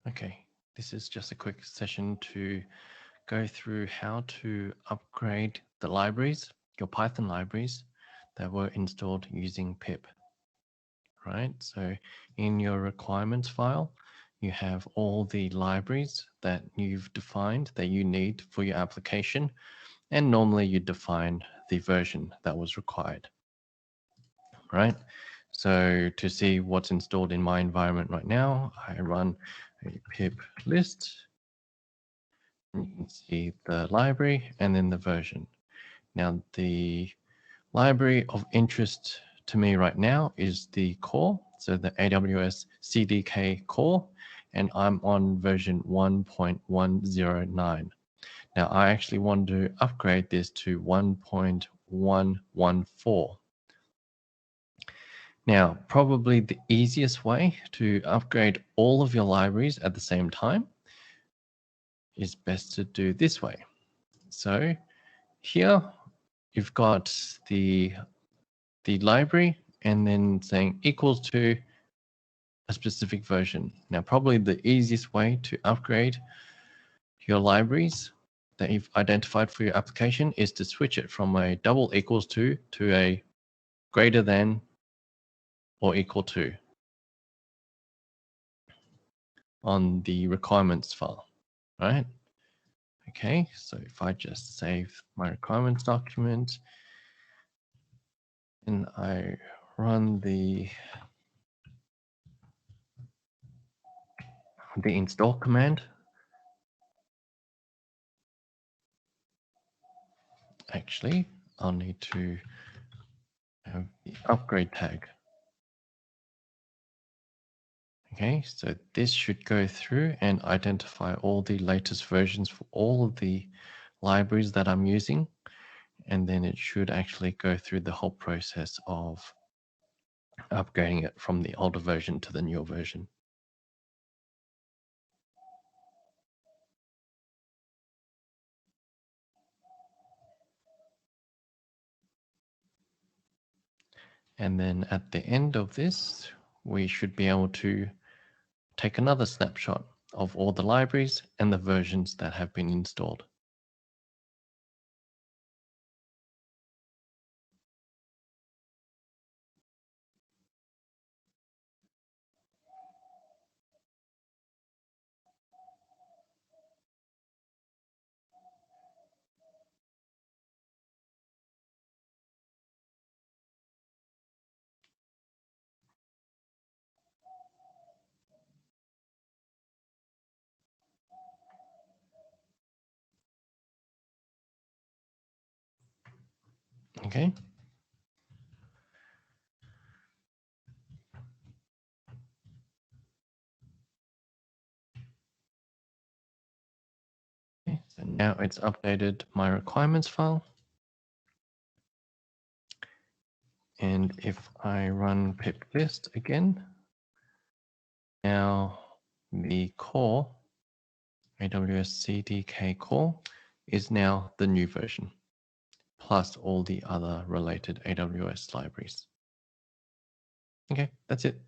Okay, this is just a quick session to go through how to upgrade the libraries, your Python libraries that were installed using PIP, right? So in your requirements file, you have all the libraries that you've defined that you need for your application. And normally you define the version that was required, right? So to see what's installed in my environment right now, I run a pip list. You can see the library and then the version. Now, the library of interest to me right now is the core, so the AWS CDK core, and I'm on version 1.109. Now, I actually want to upgrade this to 1.114. Now, probably the easiest way to upgrade all of your libraries at the same time is best to do this way. So here you've got the library and then saying equals to a specific version. Now, probably the easiest way to upgrade your libraries that you've identified for your application is to switch it from a double equals to a greater than or equal to on the requirements file, right? Okay, so if I just save my requirements document and I run the install command, actually, I'll need to have the upgrade tag. Okay, so this should go through and identify all the latest versions for all of the libraries that I'm using. And then it should actually go through the whole process of upgrading it from the older version to the newer version. And then at the end of this, we should be able to take another snapshot of all the libraries and the versions that have been installed. Okay. So now it's updated my requirements file. And if I run pip list again, now the core, AWS CDK core, is now the new version, plus all the other related AWS libraries. Okay, that's it.